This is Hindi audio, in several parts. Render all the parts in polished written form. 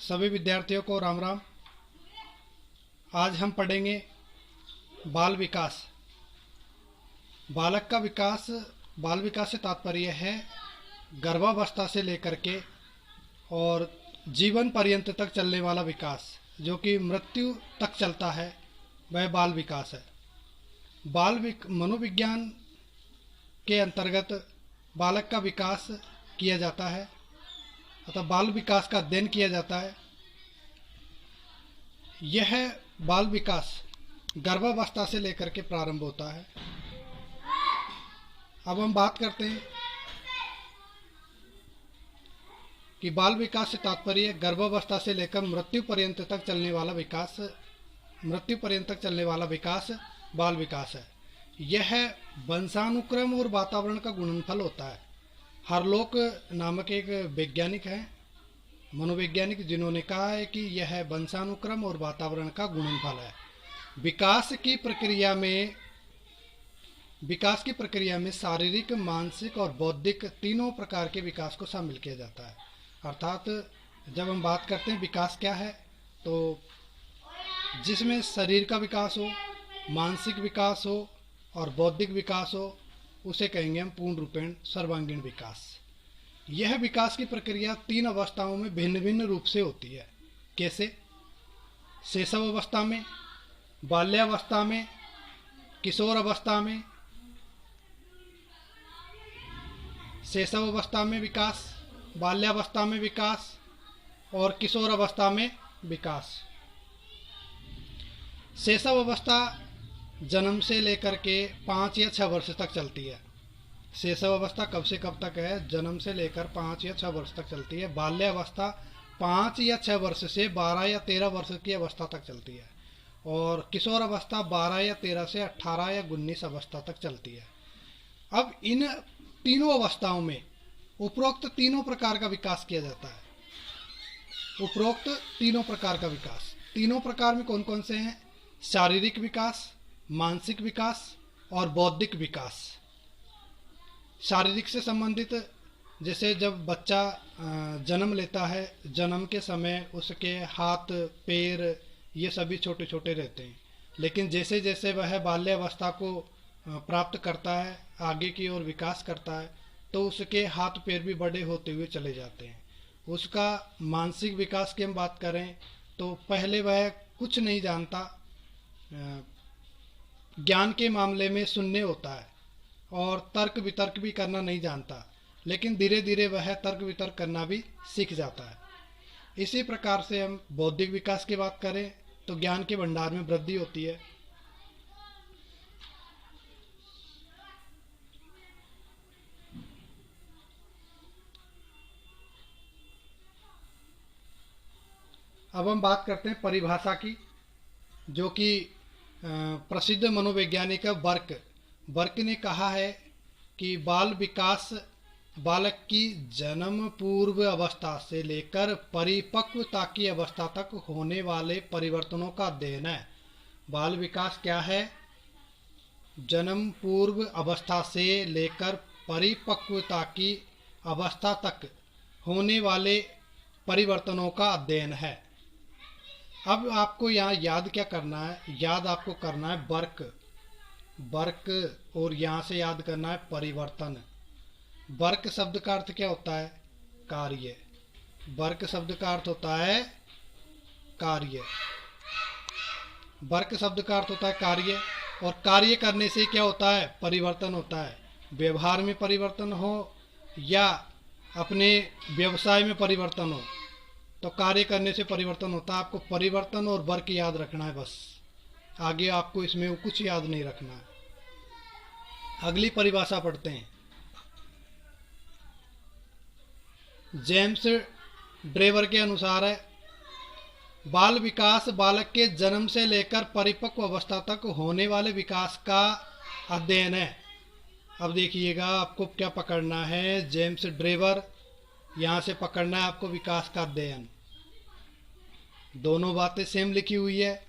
सभी विद्यार्थियों को राम राम। आज हम पढ़ेंगे बाल विकास। बालक का विकास, बाल विकास से तात्पर्य है गर्भावस्था से लेकर के और जीवन पर्यंत तक चलने वाला विकास, जो कि मृत्यु तक चलता है, वह बाल विकास है। मनोविज्ञान के अंतर्गत बालक का विकास किया जाता है अतः बाल विकास का अध्ययन किया जाता है। यह बाल विकास गर्भावस्था से लेकर के प्रारंभ होता है। अब हम बात करते हैं कि बाल विकास से तात्पर्य गर्भावस्था से लेकर मृत्यु पर्यंत तक चलने वाला विकास बाल विकास है। यह वंशानुक्रम और वातावरण का गुणनफल होता है। हार्लोक नामक एक वैज्ञानिक है, मनोवैज्ञानिक, जिन्होंने कहा है कि यह वंशानुक्रम और वातावरण का गुणनफल है। विकास की प्रक्रिया में शारीरिक, मानसिक और बौद्धिक तीनों प्रकार के विकास को शामिल किया जाता है। अर्थात जब हम बात करते हैं विकास क्या है, तो जिसमें शरीर का विकास हो, मानसिक विकास हो और बौद्धिक विकास हो, उसे कहेंगे हम पूर्ण रूपेण सर्वांगीण विकास। यह विकास की प्रक्रिया 3 अवस्थाओं में भिन्न भिन्न रूप से होती है। कैसे? शैशव अवस्था में, बाल्यावस्था में, किशोर अवस्था में। शैशव अवस्था में विकास, बाल्यावस्था में विकास और किशोर अवस्था में विकास। शैशव अवस्था जन्म से लेकर के 5 या 6 वर्ष तक चलती है। शैशव अवस्था कब से कब तक है? जन्म से लेकर 5 या 6 वर्ष तक चलती है। बाल्यावस्था 5 या 6 वर्ष से 12 या 13 वर्ष की अवस्था तक चलती है और किशोर अवस्था 12 या 13 से 18 या 19 अवस्था तक चलती है। अब इन तीनों अवस्थाओं में उपरोक्त तीनों प्रकार का विकास किया जाता है। उपरोक्त तीनों प्रकार का विकास, तीनों प्रकार में कौन कौन से हैं? शारीरिक विकास, मानसिक विकास और बौद्धिक विकास। शारीरिक से संबंधित, जैसे जब बच्चा जन्म लेता है, जन्म के समय उसके हाथ, पैर ये सभी छोटे छोटे रहते हैं, लेकिन जैसे जैसे वह बाल्यावस्था को प्राप्त करता है, आगे की ओर विकास करता है, तो उसके हाथ पैर भी बड़े होते हुए चले जाते हैं। उसका मानसिक विकास की हम बात करें तो पहले वह कुछ नहीं जानता, ज्ञान के मामले में शून्य होता है और तर्क वितर्क भी करना नहीं जानता, लेकिन धीरे धीरे वह तर्क वितर्क करना भी सीख जाता है। इसी प्रकार से हम बौद्धिक विकास की बात करें तो ज्ञान के भंडार में वृद्धि होती है। अब हम बात करते हैं परिभाषा की, जो कि प्रसिद्ध मनोवैज्ञानिक बर्क ने कहा है कि बाल विकास बालक की जन्म पूर्व अवस्था से लेकर परिपक्वता की अवस्था तक होने वाले परिवर्तनों का अध्ययन है। बाल विकास क्या है? जन्म पूर्व अवस्था से लेकर परिपक्वता की अवस्था तक होने वाले परिवर्तनों का अध्ययन है। अब आपको यहाँ याद क्या करना है? याद आपको करना है बर्क और यहाँ से याद करना है परिवर्तन। बर्क शब्द का अर्थ क्या होता है? कार्य। बर्क शब्द का अर्थ होता है कार्य। बर्क शब्द का अर्थ होता है कार्य, और कार्य करने से क्या होता है? परिवर्तन होता है। व्यवहार में परिवर्तन हो या अपने व्यवसाय में परिवर्तन हो, तो कार्य करने से परिवर्तन होता है। आपको परिवर्तन और वर्क याद रखना है, बस आगे आपको इसमें कुछ याद नहीं रखना है। अगली परिभाषा पढ़ते हैं। जेम्स ड्रेवर के अनुसार है बाल विकास बालक के जन्म से लेकर परिपक्व अवस्था तक होने वाले विकास का अध्ययन है। अब देखिएगा आपको क्या पकड़ना है। जेम्स ड्रेवर, यहाँ से पकड़ना है आपको विकास का अध्ययन। दोनों बातें सेम लिखी हुई है,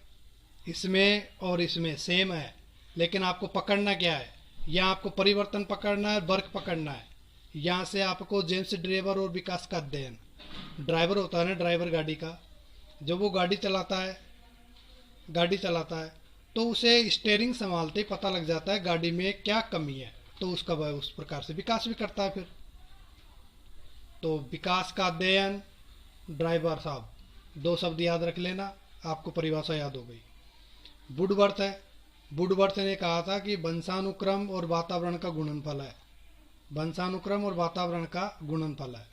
इसमें और इसमें सेम है, लेकिन आपको पकड़ना क्या है? यहाँ आपको परिवर्तन पकड़ना है, वर्क पकड़ना है। यहाँ से आपको जेम्स ड्रेवर और विकास का अध्ययन, ड्राइवर होता है ना, ड्राइवर गाड़ी का, जब वो गाड़ी चलाता है तो उसे स्टीयरिंग संभालते ही पता लग जाता है गाड़ी में क्या कमी है, तो उसका वह उस प्रकार से विकास भी करता है। फिर तो विकास का अध्ययन, ड्राइवर साहब, 2 शब्द याद रख लेना, आपको परिभाषा याद हो गई। वुडवर्थ है, वुडवर्थ ने कहा था कि वंशानुक्रम और वातावरण का गुणनफल है, वंशानुक्रम और वातावरण का गुणनफल है।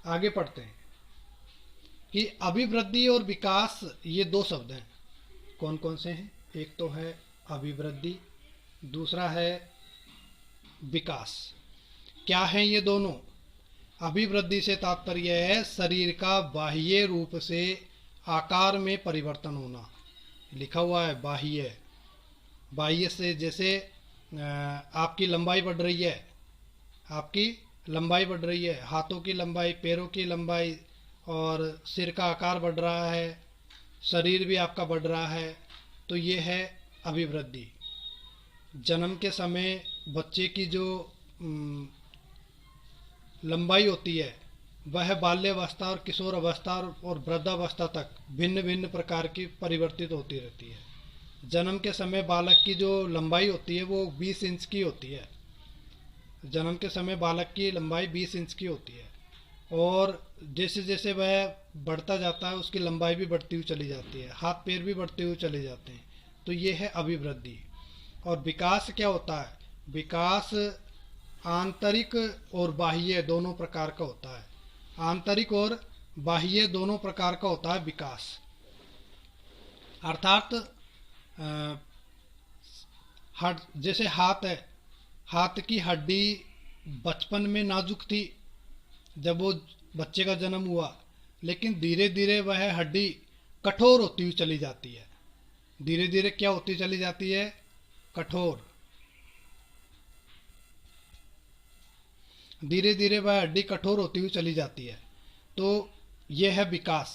आगे पढ़ते हैं कि अभिवृद्धि और विकास, ये 2 शब्द हैं। कौन कौन से हैं? एक तो है अभिवृद्धि, दूसरा है विकास। क्या है ये दोनों? अभिवृद्धि से तात्पर्य है शरीर का बाह्य रूप से आकार में परिवर्तन होना। लिखा हुआ है बाह्य, बाह्य से जैसे आपकी लंबाई बढ़ रही है, आपकी लंबाई बढ़ रही है, हाथों की लंबाई, पैरों की लंबाई, और सिर का आकार बढ़ रहा है, शरीर भी आपका बढ़ रहा है, तो ये है अभिवृद्धि। जन्म के समय बच्चे की जो लंबाई होती है वह बाल्यावस्था और किशोर अवस्था और वृद्धावस्था तक भिन्न भिन्न प्रकार की परिवर्तित होती रहती है। जन्म के समय बालक की जो लंबाई होती है वो 20 इंच की होती है। जन्म के समय बालक की लंबाई 20 इंच की होती है, और जैसे जैसे वह बढ़ता जाता है उसकी लंबाई भी बढ़ती हुई चली जाती है, हाथ पैर भी बढ़ते हुए चले जाते हैं। तो ये है अभिवृद्धि। और विकास क्या होता है? विकास आंतरिक और बाह्य दोनों प्रकार का होता है। आंतरिक और बाह्य दोनों प्रकार का होता है विकास। अर्थात जैसे हाथ है, हाथ की हड्डी बचपन में नाजुक थी जब वो बच्चे का जन्म हुआ, लेकिन धीरे धीरे वह हड्डी कठोर होती हुई चली जाती है। धीरे धीरे क्या होती चली जाती है? कठोर। धीरे धीरे वह हड्डी कठोर होती हुई चली जाती है। तो यह है विकास।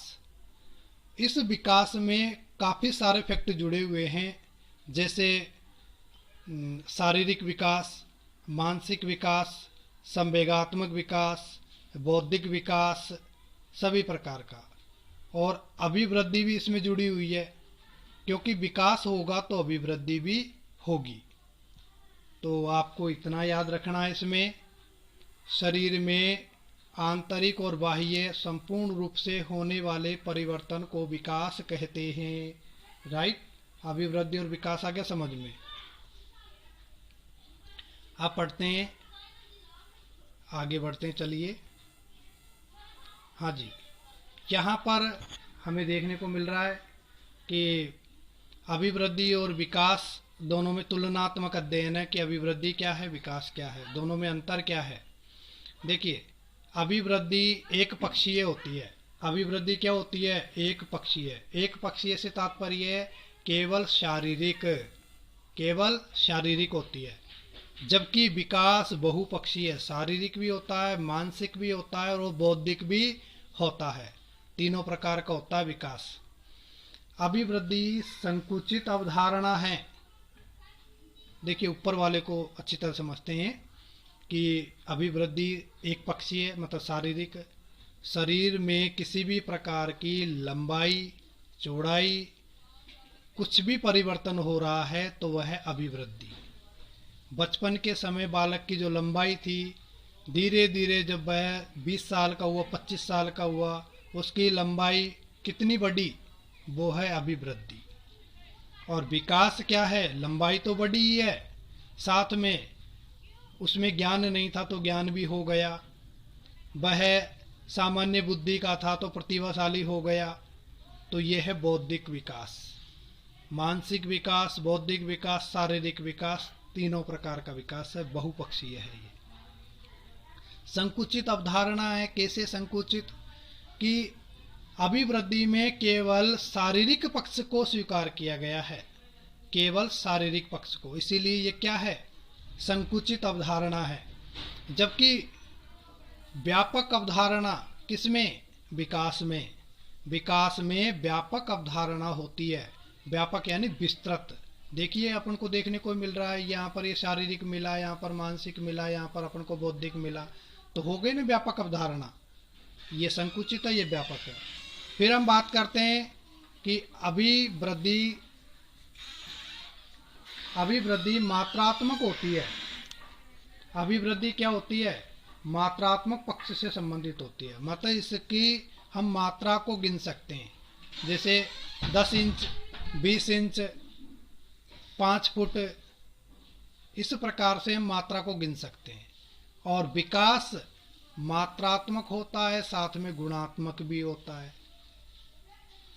इस विकास में काफ़ी सारे फैक्टर जुड़े हुए हैं, जैसे शारीरिक विकास, मानसिक विकास, संवेगात्मक विकास, बौद्धिक विकास, सभी प्रकार का। और अभिवृद्धि भी इसमें जुड़ी हुई है, क्योंकि विकास होगा तो अभिवृद्धि भी होगी। तो आपको इतना याद रखना है, इसमें शरीर में आंतरिक और बाह्य संपूर्ण रूप से होने वाले परिवर्तन को विकास कहते हैं। राइट? अभिवृद्धि और विकास आ गया समझ में। आप पढ़ते हैं, आगे बढ़ते हैं, चलिए। हाँ जी, यहाँ पर हमें देखने को मिल रहा है कि अभिवृद्धि और विकास दोनों में तुलनात्मक अध्ययन है कि अभिवृद्धि क्या है, विकास क्या है, दोनों में अंतर क्या है। देखिए, अभिवृद्धि एक पक्षीय होती है। अभिवृद्धि क्या होती है? एक पक्षीय। एक पक्षीय से तात्पर्य है केवल शारीरिक होती है, जबकि विकास बहुपक्षीय है। शारीरिक भी होता है, मानसिक भी होता है और बौद्धिक भी होता है। तीनों प्रकार का होता है विकास। अभिवृद्धि संकुचित अवधारणा है। देखिए, ऊपर वाले को अच्छी तरह समझते हैं कि अभिवृद्धि एक पक्षीय मतलब शारीरिक, शरीर में किसी भी प्रकार की लंबाई, चौड़ाई, कुछ भी परिवर्तन हो रहा है तो वह है अभिवृद्धि। बचपन के समय बालक की जो लंबाई थी, धीरे धीरे जब वह 20 साल का हुआ, 25 साल का हुआ, उसकी लंबाई कितनी बढ़ी, वो है अभिवृद्धि। और विकास क्या है? लंबाई तो बढ़ी ही है, साथ में उसमें ज्ञान नहीं था तो ज्ञान भी हो गया, वह सामान्य बुद्धि का था तो प्रतिभाशाली हो गया। तो यह है बौद्धिक विकास। मानसिक विकास, बौद्धिक विकास, शारीरिक विकास, तीनों प्रकार का विकास है, बहुपक्षीय है ये। संकुचित अवधारणा है। कैसे संकुचित? कि अभिवृद्धि में केवल शारीरिक पक्ष को स्वीकार किया गया है, केवल शारीरिक पक्ष को, इसीलिए ये क्या है? संकुचित अवधारणा है। जबकि व्यापक अवधारणा किसमें? विकास में। विकास में व्यापक अवधारणा होती है। व्यापक यानी विस्तृत। देखिए, अपन को देखने को मिल रहा है, यहाँ पर ये शारीरिक मिला, यहाँ पर मानसिक मिला, यहाँ पर अपन को बौद्धिक मिला, तो हो गई ना व्यापक अवधारणा। ये संकुचित है, ये व्यापक है। फिर हम बात करते हैं कि अभिवृद्धि अभिवृद्धि मात्रात्मक होती है। अभिवृद्धि क्या होती है? मात्रात्मक पक्ष से संबंधित होती है, मतलब इसकी हम मात्रा को गिन सकते हैं। जैसे 10 इंच, 20 इंच, 5 फुट, इस प्रकार से हम मात्रा को गिन सकते हैं। और विकास मात्रात्मक होता है, साथ में गुणात्मक भी होता है।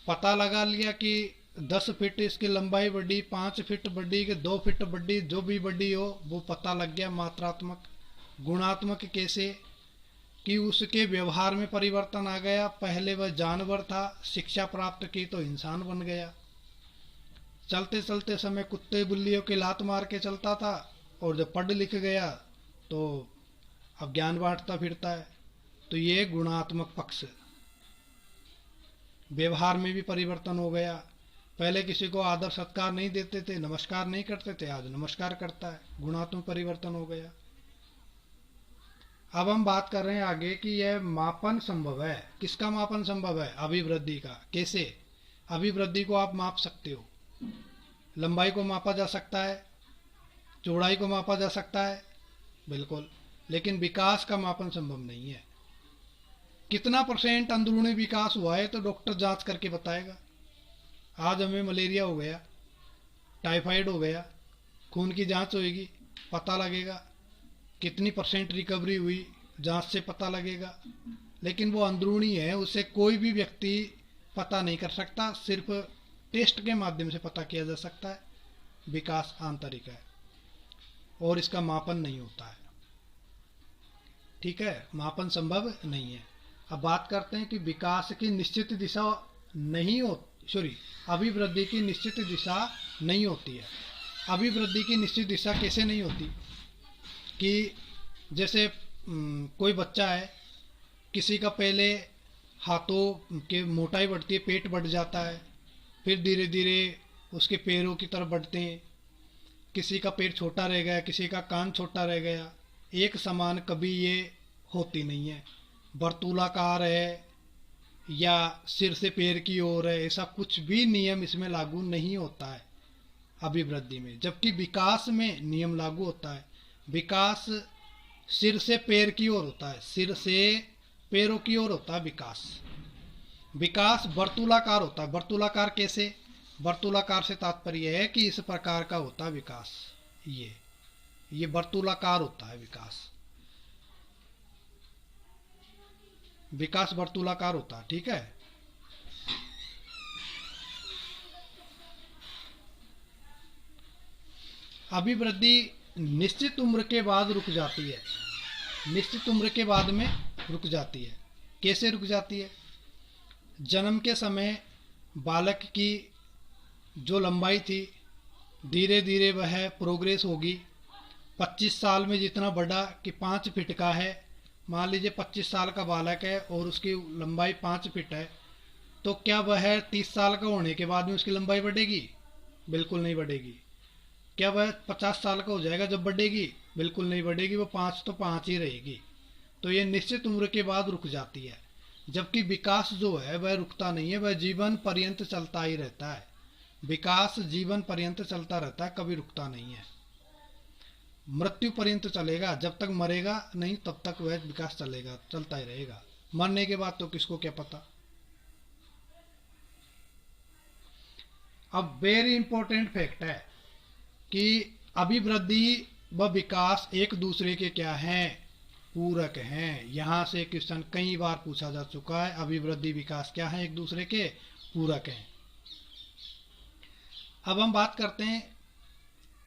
पता लगा लिया कि 10 फीट इसकी लंबाई बढ़ी, 5 फीट बढ़ी कि 2 फीट बढ़ी, जो भी बढ़ी हो वो पता लग गया, मात्रात्मक। गुणात्मक कैसे? कि उसके व्यवहार में परिवर्तन आ गया। पहले वह जानवर था, शिक्षा प्राप्त की तो इंसान बन गया। चलते चलते समय कुत्ते बिल्लियों की लात मार के चलता था, और जब पढ़ लिख गया तो अब ज्ञान बांटता फिरता है। तो ये गुणात्मक पक्ष। व्यवहार में भी परिवर्तन हो गया। पहले किसी को आदर सत्कार नहीं देते थे, नमस्कार नहीं करते थे, आज नमस्कार करता है। गुणात्मक परिवर्तन हो गया। अब हम बात कर रहे हैं आगे कि यह मापन संभव है। किसका मापन संभव है? अभिवृद्धि का। कैसे? अभिवृद्धि को आप माप सकते हो। लंबाई को मापा जा सकता है, चौड़ाई को मापा जा सकता है, बिल्कुल। लेकिन विकास का मापन संभव नहीं है। कितना % अंदरूनी विकास हुआ है तो डॉक्टर जांच करके बताएगा। आज हमें मलेरिया हो गया, टाइफाइड हो गया, खून की जांच होगी, पता लगेगा कितनी % रिकवरी हुई, जांच से पता लगेगा। लेकिन वो अंदरूनी है, उसे कोई भी व्यक्ति पता नहीं कर सकता, सिर्फ टेस्ट के माध्यम से पता किया जा सकता है। विकास आंतरिक है और इसका मापन नहीं होता है। ठीक है, मापन संभव नहीं है। अब बात करते हैं कि विकास की निश्चित दिशा नहीं हो सॉरी अभिवृद्धि की निश्चित दिशा नहीं होती है। अभिवृद्धि की निश्चित दिशा कैसे नहीं होती? कि जैसे कोई बच्चा है, किसी का पहले हाथों के मोटाई बढ़ती है, पेट बढ़ जाता है, फिर धीरे धीरे उसके पैरों की तरफ बढ़ते हैं। किसी का पैर छोटा रह गया, किसी का कान छोटा रह गया। एक समान कभी ये होती नहीं है। वर्तुलाकार है या सिर से पैर की ओर है, ऐसा कुछ भी नियम इसमें लागू नहीं होता है अभिवृद्धि में। जबकि विकास में नियम लागू होता है। विकास सिर से पैर की ओर होता है, सिर से पैरों की ओर होता है विकास। विकास वर्तुलाकार होता है। वर्तुलाकार कैसे? वर्तुलाकार से तात्पर्य है कि इस प्रकार का होता है विकास। ये वर्तुलाकार होता है विकास। विकास वर्तुलाकार होता है। ठीक है। अभिवृद्धि निश्चित उम्र के बाद रुक जाती है। निश्चित उम्र के बाद में रुक जाती है। कैसे रुक जाती है? जन्म के समय बालक की जो लंबाई थी, धीरे धीरे वह प्रोग्रेस होगी। 25 साल में जितना बढ़ा कि 5 फीट का है, मान लीजिए 25 साल का बालक है और उसकी लंबाई 5 फीट है, तो क्या वह 30 साल का होने के बाद में उसकी लंबाई बढ़ेगी? बिल्कुल नहीं बढ़ेगी। क्या वह 50 साल का हो जाएगा जब बढ़ेगी? बिल्कुल नहीं बढ़ेगी। वो 5 तो 5 ही रहेगी। तो ये निश्चित उम्र के बाद रुक जाती है। जबकि विकास जो है वह रुकता नहीं है, वह जीवन पर्यंत चलता ही रहता है। विकास जीवन पर्यंत चलता रहता है, कभी रुकता नहीं है। मृत्यु पर्यंत चलेगा, जब तक मरेगा नहीं तब तक वह विकास चलेगा, चलता ही रहेगा। मरने के बाद तो किसको क्या पता। अब वेरी इंपॉर्टेंट फैक्ट है कि अभिवृद्धि व विकास एक दूसरे के क्या हैं? पूरक हैं। यहां से क्वेश्चन कई बार पूछा जा चुका है। अभिवृद्धि विकास क्या है? एक दूसरे के पूरक हैं। अब हम बात करते हैं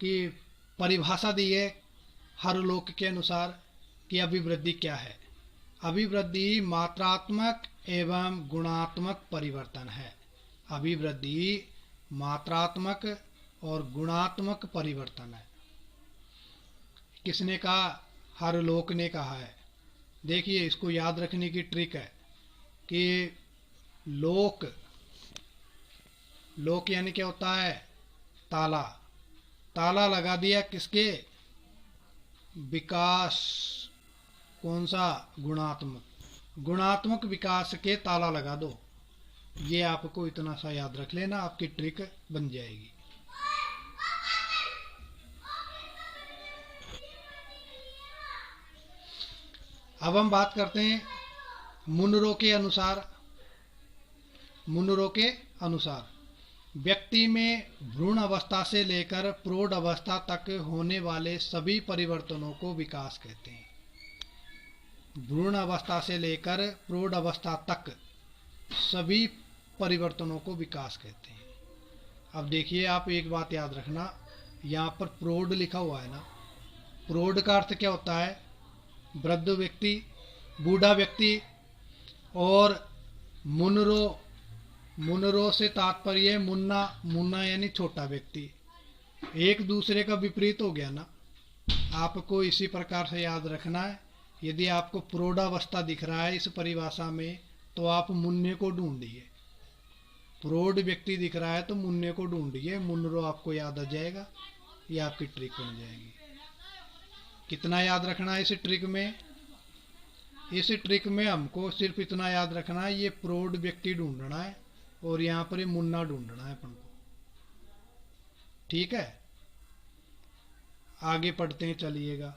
कि परिभाषा दी है हर लोक के अनुसार कि अभिवृद्धि क्या है। अभिवृद्धि मात्रात्मक एवं गुणात्मक परिवर्तन है। अभिवृद्धि मात्रात्मक और गुणात्मक परिवर्तन है। किसने कहा? हर लोक ने कहा है। देखिए, इसको याद रखने की ट्रिक है कि लोक, लोक यानी क्या होता है? ताला। ताला लगा दिया किसके? विकास कौन सा? गुणात्मक। गुणात्मक विकास के ताला लगा दो। ये आपको इतना सा याद रख लेना, आपकी ट्रिक बन जाएगी। अब हम बात करते हैं मुनरो के अनुसार। मुनरो के अनुसार व्यक्ति में भ्रूण अवस्था से लेकर प्रौढ़ अवस्था तक होने वाले सभी परिवर्तनों को विकास कहते हैं। भ्रूण अवस्था से लेकर प्रौढ़ अवस्था तक सभी परिवर्तनों को विकास कहते हैं। अब देखिए, आप एक बात याद रखना, यहाँ पर प्रौढ़ लिखा हुआ है ना, प्रौढ़ का अर्थ क्या होता है? वृद्ध व्यक्ति, बूढ़ा व्यक्ति। और मुनरो, मुनरो से तात्पर्य मुन्ना, मुन्ना यानी छोटा व्यक्ति। एक दूसरे का विपरीत हो गया ना। आपको इसी प्रकार से याद रखना है। यदि आपको प्रौढ़ावस्था दिख रहा है इस परिभाषा में, तो आप मुन्ने को ढूंढिए। प्रौढ़ व्यक्ति दिख रहा है तो मुन्ने को ढूंढिए, मुनरो आपको याद आ जाएगा। ये आपकी ट्रिक बन जाएगी। कितना याद रखना है इस ट्रिक में? इस ट्रिक में हमको सिर्फ इतना याद रखना है, ये प्रौढ़ व्यक्ति ढूंढना है और यहाँ पर ये मुन्ना ढूंढना है अपन को। ठीक है, आगे पढ़ते हैं, चलिएगा।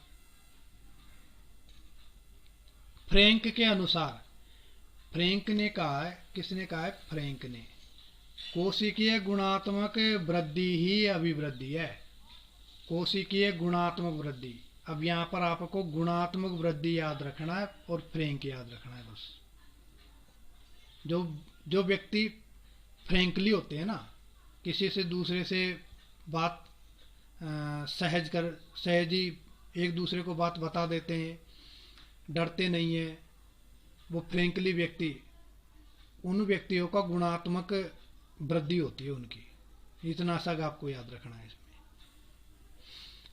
फ्रैंक के अनुसार, फ्रैंक ने कहा है, किसने कहा है? फ्रैंक ने, कोशिकीय गुणात्मक वृद्धि ही अभिवृद्धि है। कोशिकीय गुणात्मक वृद्धि। अब यहाँ पर आपको गुणात्मक वृद्धि याद रखना है और फ्रैंक याद रखना है बस। जो व्यक्ति फ्रैंकली होते हैं ना, किसी से दूसरे से बात सहज ही एक दूसरे को बात बता देते हैं, डरते नहीं है, वो फ्रैंकली व्यक्ति, उन व्यक्तियों का गुणात्मक वृद्धि होती है उनकी। इतना सा आपको याद रखना है इसमें।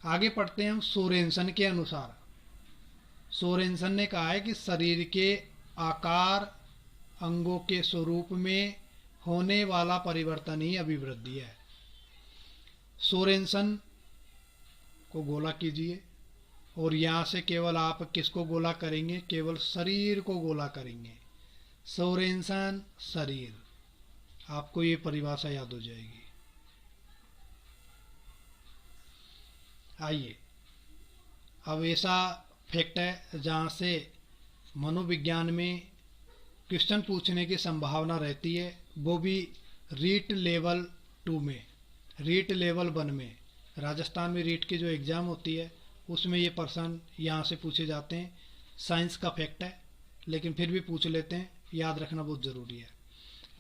आगे पढ़ते हैं हम सोरेनसन के अनुसार। सोरेनसन ने कहा है कि शरीर के आकार, अंगों के स्वरूप में होने वाला परिवर्तन ही अभिवृद्धि है। सोरेनसन को गोला कीजिए और यहाँ से केवल आप किसको गोला करेंगे? केवल शरीर को गोला करेंगे। सोरेनसन शरीर, आपको ये परिभाषा याद हो जाएगी। आइए, अब ऐसा फैक्ट है जहाँ से मनोविज्ञान में क्वेश्चन पूछने की संभावना रहती है, वो भी रीट लेवल 2 में, रीट लेवल 1 में। राजस्थान में रीट की जो एग्ज़ाम होती है उसमें ये प्रश्न यहाँ से पूछे जाते हैं। साइंस का फैक्ट है लेकिन फिर भी पूछ लेते हैं, याद रखना बहुत ज़रूरी है।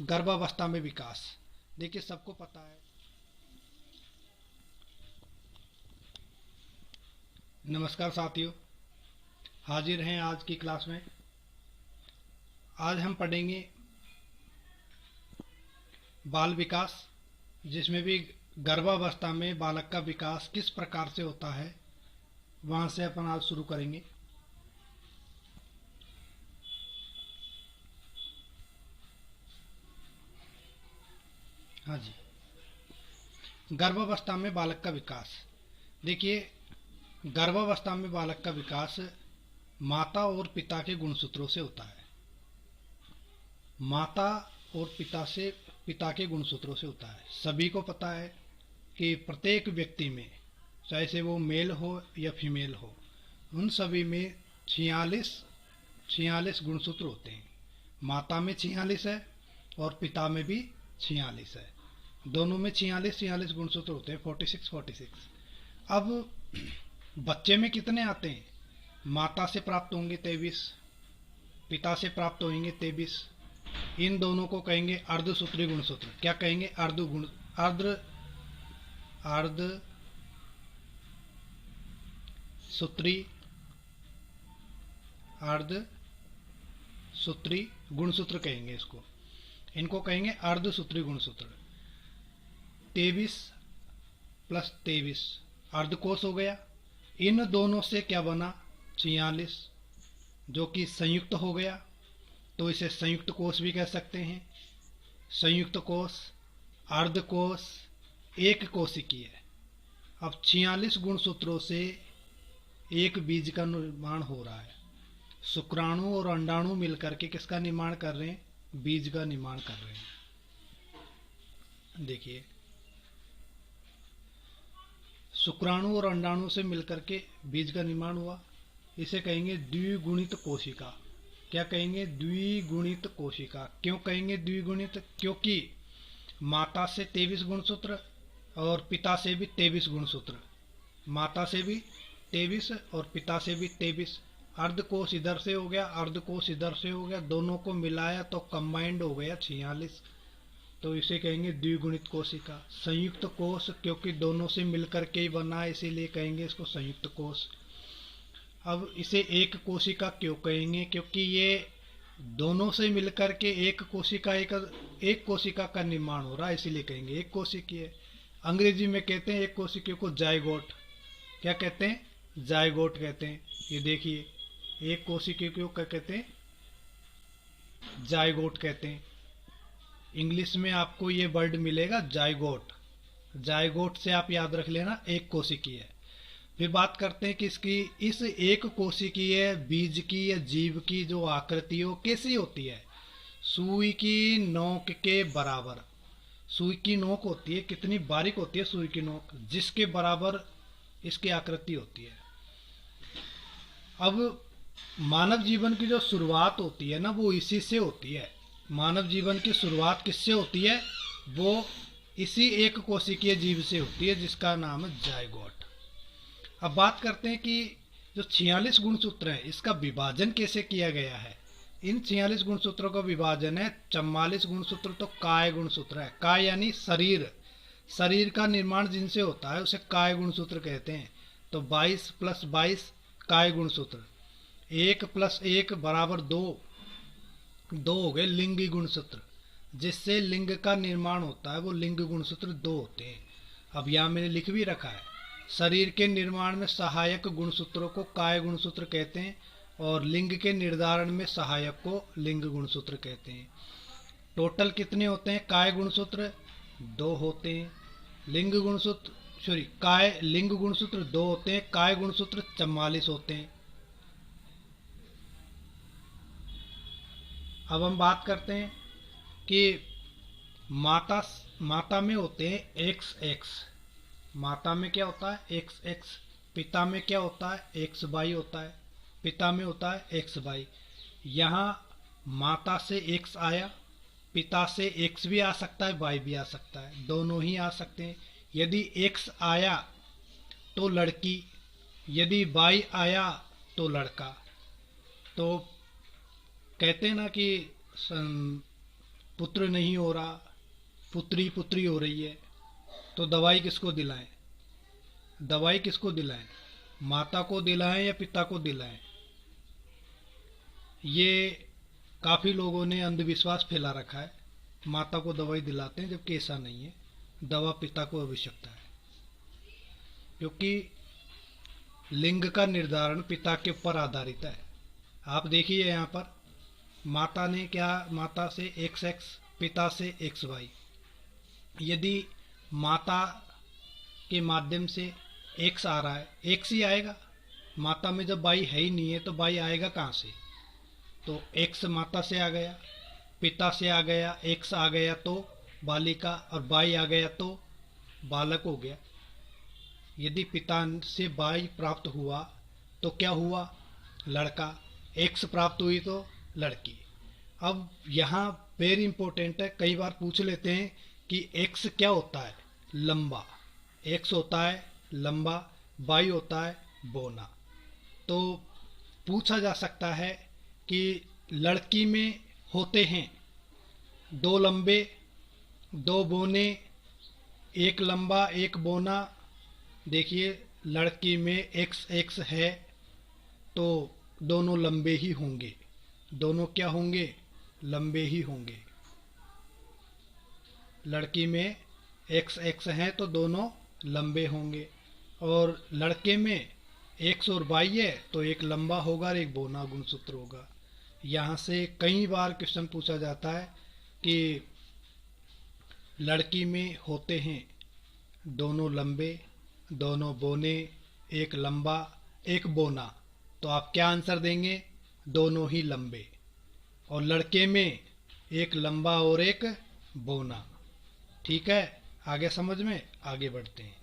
गर्भावस्था में विकास, देखिए सबको पता है। नमस्कार साथियों, हाजिर हैं आज की क्लास में। आज हम पढ़ेंगे बाल विकास, जिसमें भी गर्भावस्था में बालक का विकास किस प्रकार से होता है, वहाँ से अपन आज शुरू करेंगे। हाँ जी, गर्भावस्था में बालक का विकास। देखिए, गर्भावस्था में बालक का विकास माता और पिता के गुणसूत्रों से होता है। माता और पिता के गुणसूत्रों से होता है। सभी को पता है कि प्रत्येक व्यक्ति में, चाहे से वो मेल हो या फीमेल हो, उन सभी में 46 गुणसूत्र होते हैं। माता में 46 है और पिता में भी 46 है। दोनों में 46 गुणसूत्र होते हैं, 46। अब बच्चे में कितने आते हैं? माता से प्राप्त होंगे 23, पिता से प्राप्त होंगे 23। इन दोनों को कहेंगे अर्धसूत्री गुणसूत्र। क्या कहेंगे? अर्धसूत्री गुणसूत्र कहेंगे इसको। इनको कहेंगे अर्धसूत्री गुणसूत्र। 23 + 23 अर्धकोश हो गया। इन दोनों से क्या बना? 46, जो कि संयुक्त हो गया, तो इसे संयुक्त कोश भी कह सकते हैं। संयुक्त कोश, अर्धकोश, एक कोशिकीय। अब 46 गुणसूत्रों से एक बीज का निर्माण हो रहा है। शुक्राणु और अंडाणु मिलकर के किसका निर्माण कर रहे हैं? बीज का निर्माण कर रहे हैं। देखिए, शुक्राणु और अंडाणु से मिलकर के बीज का निर्माण हुआ, इसे कहेंगे द्विगुणित कोशिका। क्या कहेंगे? द्विगुणित कोशिका। क्यों कहेंगे द्विगुणित? क्योंकि माता से 23 गुणसूत्र और पिता से भी 23 गुणसूत्र, माता से भी 23 और पिता से भी 23। अर्धकोश इधर से हो गया, अर्धकोश इधर से हो गया, दोनों को मिलाया तो कंबाइंड हो गया 46। तो इसे कहेंगे द्विगुणित कोशिका। संयुक्त कोश, क्योंकि दोनों से मिलकर के ही बना है, इसीलिए कहेंगे इसको संयुक्त कोश। अब इसे एक कोशिका क्यों कहेंगे? क्योंकि ये दोनों से मिलकर के एक कोशिका का निर्माण हो रहा है, इसीलिए कहेंगे एक कोशिकीय। अंग्रेजी में कहते हैं एक कोशिकीय को जायगोट। क्या कहते हैं? जायगोट कहते हैं। ये देखिए, एक कोशिकीय को क्या कहते हैं? जायगोट कहते हैं। इंग्लिश में आपको ये वर्ड मिलेगा जायगोट। जायगोट से आप याद रख लेना एक कोशिकीय है। फिर बात करते हैं कि इस एक कोशिकीय बीज की या जीव की जो आकृति हो कैसी होती है? सुई की नोक के बराबर। सुई की नोक होती है, कितनी बारीक होती है सुई की नोक, जिसके बराबर इसकी आकृति होती है। अब मानव जीवन की जो शुरुआत होती है ना, वो इसी से होती है। मानव जीवन की शुरुआत किससे होती है? वो इसी एक कोशिकीय जीव से होती है, जिसका नाम है जायगोट। अब बात करते हैं कि जो 46 गुणसूत्र है, इसका विभाजन कैसे किया गया है। इन 46 गुणसूत्रों का विभाजन है। 44 गुणसूत्र तो काय गुणसूत्र है। काय यानी शरीर, शरीर का निर्माण जिनसे होता है उसे काय गुणसूत्र कहते हैं। तो 22 + 22 काय गुणसूत्र। 1 + 1 = 2, 2 हो गए लिंगी गुणसूत्र। जिससे लिंग का निर्माण होता है वो लिंग गुणसूत्र 2 होते हैं। अब यहाँ मैंने लिख भी रखा है, शरीर के निर्माण में सहायक गुणसूत्रों को काय गुणसूत्र कहते हैं और लिंग के निर्धारण में सहायक को लिंग गुणसूत्र कहते हैं। टोटल कितने होते हैं काय गुणसूत्र? 2 होते हैं। लिंग गुणसूत्र 2 होते हैं, काय गुणसूत्र 44 होते हैं। अब हम बात करते हैं कि माता में होते हैं XX। माता में क्या होता है? XX। पिता में क्या होता है? XY होता है। पिता में होता है XY। यहाँ माता से X आया, पिता से X भी आ सकता है, Y भी आ सकता है, दोनों ही आ सकते हैं। यदि X आया तो लड़की, यदि Y आया तो लड़का। तो कहते हैं ना कि पुत्र नहीं हो रहा, पुत्री हो रही है, तो दवाई किसको दिलाएं? दवाई किसको दिलाएं? माता को दिलाएं या पिता को दिलाएं? ये काफ़ी लोगों ने अंधविश्वास फैला रखा है, माता को दवाई दिलाते हैं, जबकि ऐसा नहीं है। दवा पिता को आवश्यकता है, क्योंकि लिंग का निर्धारण पिता के ऊपर आधारित है। आप देखिए यहाँ पर माता ने क्या, माता से XX, पिता से XY। यदि माता के माध्यम से X आ रहा है, X ही आएगा। माता में जब Y है ही नहीं है तो Y आएगा कहाँ से? तो X माता से आ गया, पिता से आ गया, X आ गया तो बालिका, और Y आ गया तो बालक हो गया। यदि पिता से Y प्राप्त हुआ तो क्या हुआ? लड़का। X प्राप्त हुई तो लड़की। अब यहाँ वेरी इंपॉर्टेंट है, कई बार पूछ लेते हैं कि X क्या होता है? लंबा। X होता है लंबा, Y होता है बोना। तो पूछा जा सकता है कि लड़की में होते हैं 2 लंबे 2 बोने, 1 लंबा 1 बोना। देखिए लड़की में XX है तो दोनों लंबे ही होंगे, दोनों क्या होंगे? लंबे ही होंगे। लड़की में XX है तो दोनों लंबे होंगे, और लड़के में X और Y है तो एक लंबा होगा और एक बोना गुणसूत्र होगा। यहाँ से कई बार क्वेश्चन पूछा जाता है कि लड़की में होते हैं दोनों लंबे, दोनों बोने, एक लंबा एक बोना। तो आप क्या आंसर देंगे? दोनों ही लंबे, और लड़के में एक लंबा और एक बौना। ठीक है, आगे समझ में, आगे बढ़ते हैं।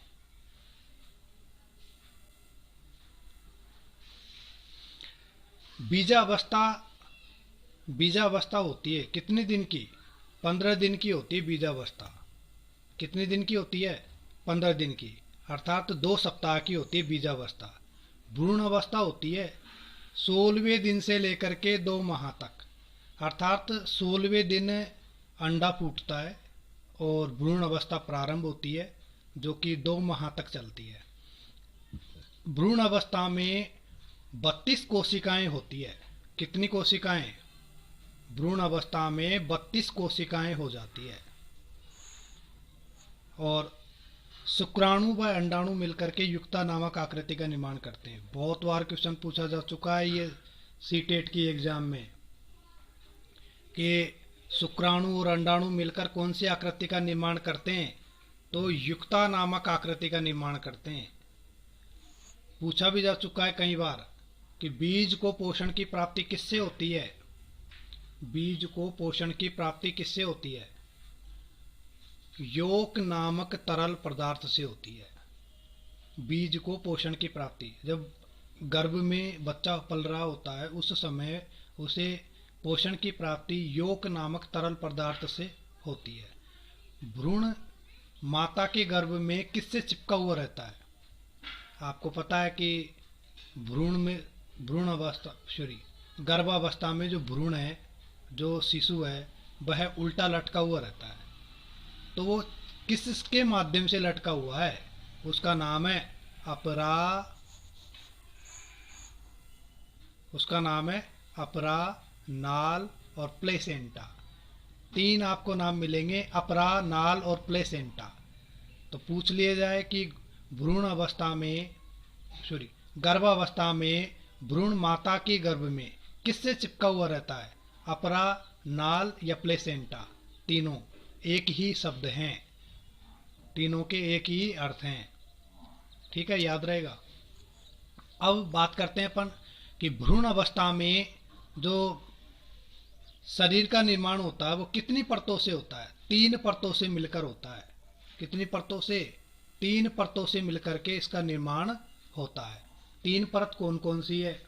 बीजावस्था, बीजावस्था होती है कितने दिन की? 15 दिन की होती है बीजावस्था। कितने दिन की होती है? 15 दिन की, अर्थात 2 सप्ताह की होती है बीजावस्था। भ्रूण अवस्था होती है 16वें दिन से लेकर के 2 माह तक, अर्थात 16वें दिन अंडा फूटता है और भ्रूण अवस्था प्रारंभ होती है, जो कि 2 माह तक चलती है। भ्रूण अवस्था में 32 कोशिकाएं होती है। कितनी कोशिकाएं? भ्रूण अवस्था में 32 कोशिकाएं हो जाती है, और शुक्राणु व अंडाणु मिलकर के युक्ता नामक आकृति का निर्माण करते हैं। बहुत बार क्वेश्चन पूछा जा चुका है ये सीटेट की एग्जाम में, कि शुक्राणु और अंडाणु मिलकर कौन सी आकृति का निर्माण करते हैं? तो युक्ता नामक आकृति का निर्माण करते हैं। पूछा भी जा चुका है कई बार कि बीज को पोषण की प्राप्ति किससे होती है? बीज को पोषण की प्राप्ति किससे होती है? योक नामक तरल पदार्थ से होती है। बीज को पोषण की प्राप्ति, जब गर्भ में बच्चा पल रहा होता है उस समय उसे पोषण की प्राप्ति योक नामक तरल पदार्थ से होती है। भ्रूण माता के गर्भ में किससे चिपका हुआ रहता है? आपको पता है कि भ्रूण अवस्था गर्भावस्था में जो भ्रूण है, जो शिशु है, वह उल्टा लटका हुआ रहता है। तो वो किसके माध्यम से लटका हुआ है? उसका नाम है अपरा, उसका नाम है अपरा, नाल और प्लेसेंटा। 3 आपको नाम मिलेंगे, अपरा, नाल और प्लेसेंटा। तो पूछ लिया जाए कि भ्रूण अवस्था में गर्भावस्था में भ्रूण माता के गर्भ में किससे चिपका हुआ रहता है? अपरा, नाल या प्लेसेंटा। तीनों एक ही शब्द हैं, तीनों के एक ही अर्थ हैं। ठीक है, याद रहेगा। अब बात करते हैं अपन कि भ्रूण अवस्था में जो शरीर का निर्माण होता है वो कितनी परतों से होता है? 3 परतों से मिलकर होता है। कितनी परतों से? 3 परतों से मिलकर के इसका निर्माण होता है। 3 परत कौन कौन सी है?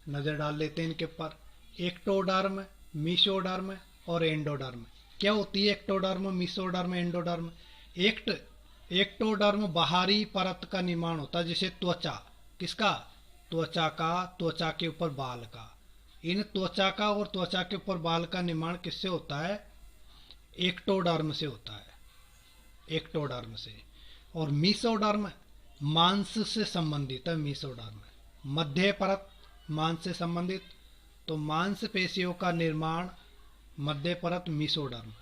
नजर डाल लेते हैं इनके ऊपर। एक्टोडर्म, मीसोडर्म और एंडोडर्म। क्या होती है एक्टोडर्म, मीसोडर्म, एंडोडर्म? एक्टोडर्म बाहरी परत का निर्माण होता है, जैसे त्वचा। किसका? त्वचा का, त्वचा के ऊपर बाल का। इन त्वचा का और त्वचा के ऊपर बाल का निर्माण किससे होता है? एक्टोडर्म से होता है, एक्टोडर्म से। और मीसोडर्म मांस से संबंधित है। मीसोडर्म मध्य परत, मांस से संबंधित, तो मांसपेशियों का निर्माण मध्य परत मीसोडर्म।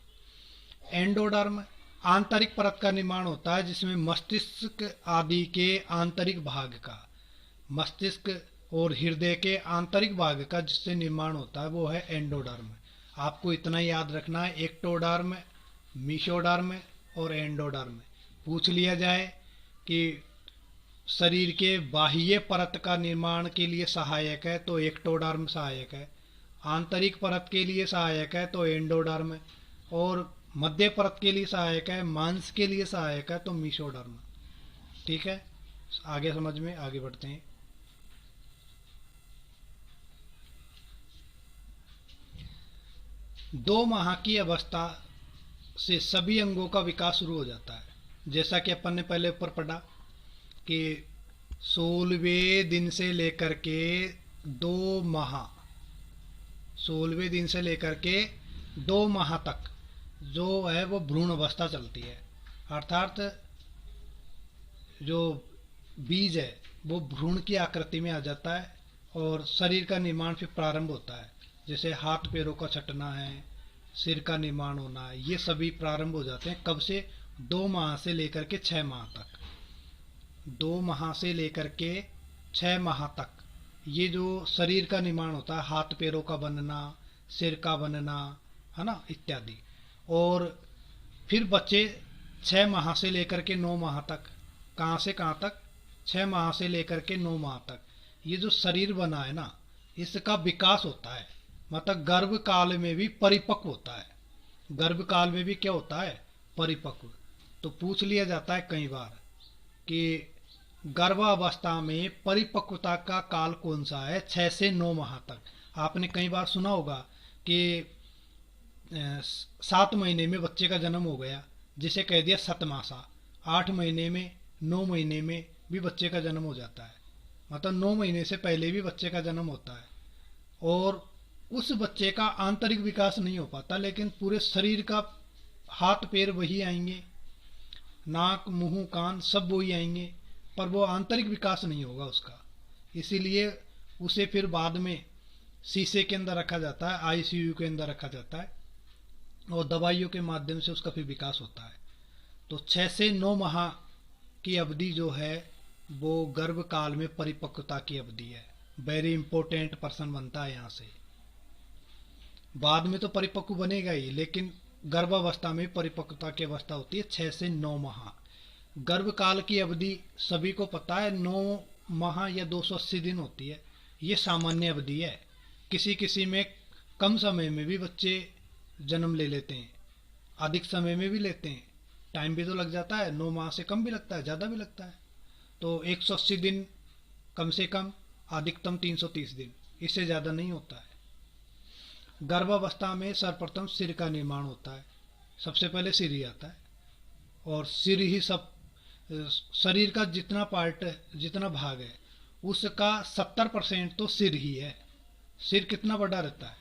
एंडोडर्म आंतरिक परत का निर्माण होता है, जिसमें मस्तिष्क आदि के आंतरिक भाग का, मस्तिष्क और हृदय के आंतरिक भाग का जिससे निर्माण होता है वो है एंडोडर्म। आपको इतना याद रखना है, एक्टोडर्म, मीसोडर्म और एंडोडर्म। पूछ लिया जाए कि शरीर के बाह्य परत का निर्माण के लिए सहायक है तो एक्टोडर्म सहायक है, आंतरिक परत के लिए सहायक है तो एंडोडर्म, और मध्य परत के लिए सहायक है, मांस के लिए सहायक है तो मीसोडर्म। ठीक है, आगे समझ में, आगे बढ़ते हैं। दो माह की अवस्था से सभी अंगों का विकास शुरू हो जाता है। जैसा कि अपन ने पहले ऊपर पढ़ा कि 16वें दिन से लेकर के 2 माह, 16वें दिन से लेकर के 2 माह तक जो है वो भ्रूण अवस्था चलती है। अर्थात जो बीज है वो भ्रूण की आकृति में आ जाता है और शरीर का निर्माण फिर प्रारंभ होता है। जैसे हाथ पैरों का छटना है, सिर का निर्माण होना है, ये सभी प्रारंभ हो जाते हैं। कब से? 2 माह से लेकर के 6 माह तक। 2 माह से लेकर के 6 माह तक ये जो शरीर का निर्माण होता है, हाथ पैरों का बनना, सिर का बनना, है ना, इत्यादि। और फिर बच्चे 6 माह से लेकर के 9 माह तक, कहाँ से कहाँ तक? 6 माह से लेकर के 9 माह तक ये जो शरीर बना है ना, इसका विकास होता है, मतलब गर्भ काल में भी परिपक्व होता है। गर्भ काल में भी क्या होता है? परिपक्व। तो पूछ लिया जाता है कई बार कि गर्भावस्था में परिपक्वता का काल कौन सा है? 6 से 9 माह तक। आपने कई बार सुना होगा कि 7 महीने में बच्चे का जन्म हो गया, जिसे कह दिया सतमासा। 8 महीने में, 9 महीने में भी बच्चे का जन्म हो जाता है, मतलब 9 महीने से पहले भी बच्चे का जन्म होता है। और उस बच्चे का आंतरिक विकास नहीं हो पाता, लेकिन पूरे शरीर का हाथ पैर वही आएंगे, नाक मुंह कान सब वही आएंगे, पर वो आंतरिक विकास नहीं होगा उसका। इसीलिए उसे फिर बाद में शीशे के अंदर रखा जाता है, आईसीयू के अंदर रखा जाता है, और दवाइयों के माध्यम से उसका फिर विकास होता है। तो 6 से 9 माह की अवधि जो है वो गर्भ काल में परिपक्वता की अवधि है। वेरी इंपॉर्टेंट पर्सन बनता है यहाँ से। बाद में तो परिपक्व बनेगा ही, लेकिन गर्भावस्था में परिपक्वता की अवस्था होती है 6 से 9 माह। गर्भ काल की अवधि सभी को पता है 9 माह या 280 दिन होती है। ये सामान्य अवधि है। किसी किसी में कम समय में भी बच्चे जन्म ले लेते हैं, अधिक समय में भी लेते हैं, टाइम भी तो लग जाता है। 9 माह से कम भी लगता है, ज़्यादा भी लगता है। तो 180 दिन कम से कम, अधिकतम 330 दिन, इससे ज़्यादा नहीं होता है। गर्भावस्था में सर्वप्रथम सिर का निर्माण होता है। सबसे पहले सिर ही आता है, और सिर ही सब शरीर का जितना पार्ट, जितना भाग है उसका 70% तो सिर ही है। सिर कितना बड़ा रहता है?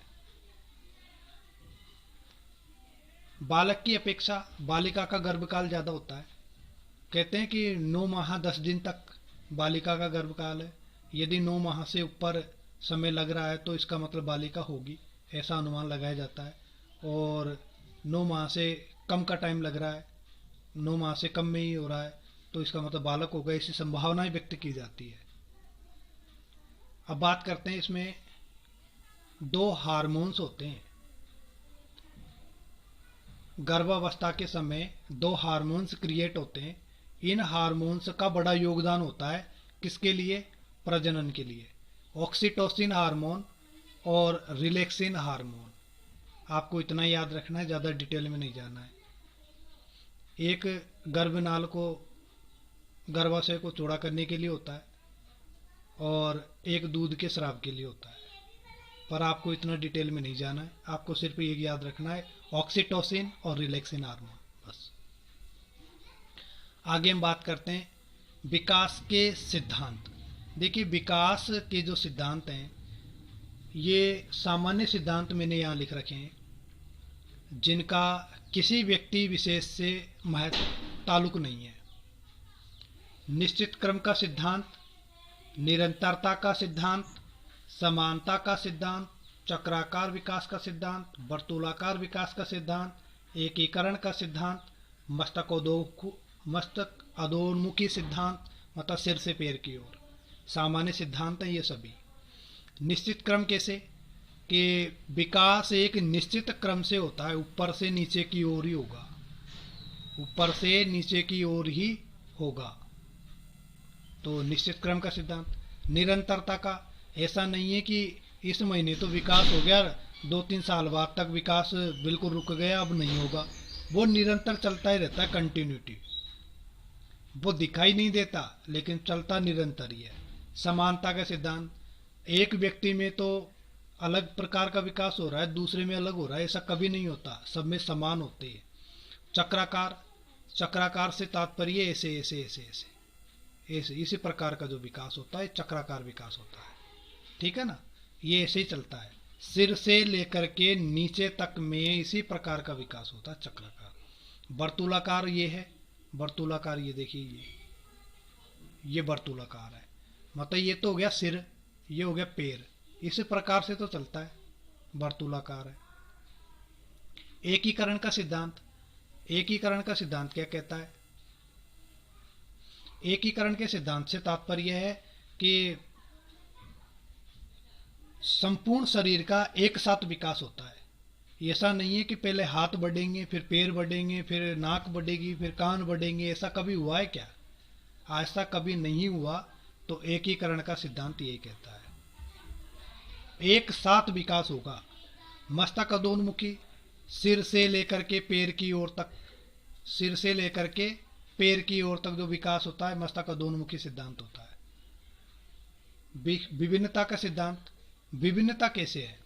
बालक की अपेक्षा बालिका का गर्भकाल ज़्यादा होता है। कहते हैं कि 9 माह 10 दिन तक बालिका का गर्भकाल है। यदि 9 माह से ऊपर समय लग रहा है तो इसका मतलब बालिका होगी, ऐसा अनुमान लगाया जाता है। और 9 माह से कम का टाइम लग रहा है, 9 माह से कम में ही हो रहा है, तो इसका मतलब बालक होगा, ऐसी संभावनाएं व्यक्त की जाती है। अब बात करते हैं, इसमें 2 हार्मोन्स होते हैं। गर्भावस्था के समय 2 हार्मोन्स क्रिएट होते हैं। इन हार्मोन्स का बड़ा योगदान होता है किसके लिए? प्रजनन के लिए। ऑक्सीटोसिन हार्मोन और रिलैक्सिन हार्मोन। आपको इतना याद रखना है, ज़्यादा डिटेल में नहीं जाना है। एक गर्भनाल को, गर्भाशय को चौड़ा करने के लिए होता है, और एक दूध के स्राव के लिए होता है। पर आपको इतना डिटेल में नहीं जाना है, आपको सिर्फ ये याद रखना है, ऑक्सीटोसिन और रिलैक्सिन हार्मोन, बस। आगे हम बात करते हैं विकास के सिद्धांत। देखिए, विकास के जो सिद्धांत हैं ये सामान्य सिद्धांत मैंने यहाँ लिख रखे हैं, जिनका किसी व्यक्ति विशेष से महत्व ताल्लुक नहीं है। निश्चित क्रम का सिद्धांत, निरंतरता का सिद्धांत, समानता का सिद्धांत, चक्राकार विकास का सिद्धांत, वर्तुलाकार विकास का सिद्धांत, एकीकरण का सिद्धांत, मस्तक अधोन्मुखी सिद्धांत, मतलब सिर से पैर की ओर, सामान्य सिद्धांत हैं ये सभी। निश्चित क्रम कैसे? कि विकास एक निश्चित क्रम से होता है, ऊपर से नीचे की ओर ही होगा, ऊपर से नीचे की ओर ही होगा, तो निश्चित क्रम का सिद्धांत। निरंतरता का, ऐसा नहीं है कि इस महीने तो विकास हो गया, 2-3 साल बाद तक विकास बिल्कुल रुक गया, अब नहीं होगा। वो निरंतर चलता ही रहता है, कंटिन्यूटी। वो दिखाई नहीं देता लेकिन चलता निरंतर ही है। समानता का सिद्धांत, एक व्यक्ति में तो अलग प्रकार का विकास हो रहा है, दूसरे में अलग हो रहा है, ऐसा कभी नहीं होता, सब में समान होते हैं। चक्राकार, चक्राकार से तात्पर्य ऐसे ऐसे ऐसे ऐसे ऐसे, इसी प्रकार का जो विकास होता है चक्राकार विकास होता है, ठीक है ना। ये ऐसे ही चलता है, सिर से लेकर के नीचे तक में इसी प्रकार का विकास होता है, चक्राकार। वर्तुलाकार ये है, वर्तुलाकार ये देखिए, ये वर्तुलाकार है, मतलब ये तो हो गया सिर, ये हो गया पैर, इसी प्रकार से तो चलता है, वर्तुलाकार है। एकीकरण का सिद्धांत, एकीकरण का सिद्धांत क्या कहता है? एकीकरण के सिद्धांत से तात्पर्य है कि संपूर्ण शरीर का एक साथ विकास होता है। ऐसा नहीं है कि पहले हाथ बढ़ेंगे, फिर पैर बढ़ेंगे, फिर नाक बढ़ेगी, फिर कान बढ़ेंगे, ऐसा कभी हुआ है क्या? ऐसा कभी नहीं हुआ। तो एकीकरण का सिद्धांत यही कहता है। एक साथ विकास होगा। मस्तक अधोन्मुखी, सिर से लेकर के पैर की ओर तक, सिर से लेकर के पैर की ओर तक जो विकास होता है मस्तक अधोन्मुखी सिद्धांत होता है। विभिन्नता का सिद्धांत, विभिन्नता कैसे है?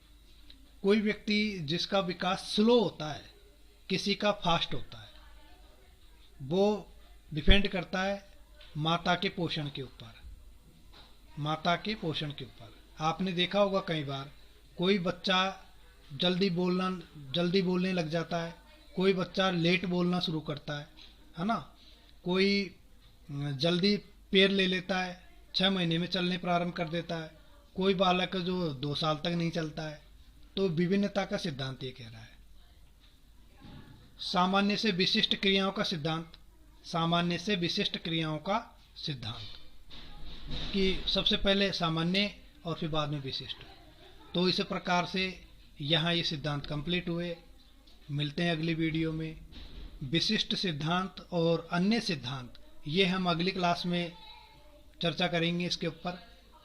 कोई व्यक्ति जिसका विकास स्लो होता है, किसी का फास्ट होता है, वो डिपेंड करता है माता के पोषण के ऊपर, माता के पोषण के ऊपर। आपने देखा होगा कई बार कोई बच्चा जल्दी बोलने लग जाता है, कोई बच्चा लेट बोलना शुरू करता है ना। कोई जल्दी पैर ले लेता है, 6 महीने में चलने प्रारंभ कर देता है। कोई बालक जो 2 साल तक नहीं चलता है। तो विभिन्नता का सिद्धांत ये कह रहा है। सामान्य से विशिष्ट क्रियाओं का सिद्धांत, सामान्य से विशिष्ट क्रियाओं का सिद्धांत कि सबसे पहले सामान्य और फिर बाद में विशिष्ट। तो इस प्रकार से यहाँ ये सिद्धांत कंप्लीट हुए। मिलते हैं अगली वीडियो में। विशिष्ट सिद्धांत और अन्य सिद्धांत ये हम अगली क्लास में चर्चा करेंगे इसके ऊपर।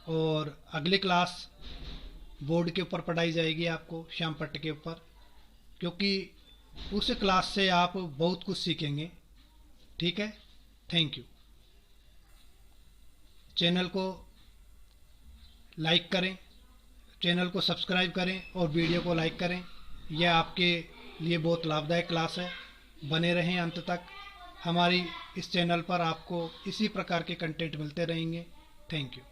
और अगली क्लास बोर्ड के ऊपर पढ़ाई जाएगी आपको, श्याम पट्ट के ऊपर, क्योंकि उस क्लास से आप बहुत कुछ सीखेंगे। ठीक है, थैंक यू। चैनल को लाइक करें, चैनल को सब्सक्राइब करें और वीडियो को लाइक करें। यह आपके लिए बहुत लाभदायक क्लास है। बने रहें अंत तक। हमारी इस चैनल पर आपको इसी प्रकार के कंटेंट मिलते रहेंगे। Thank you.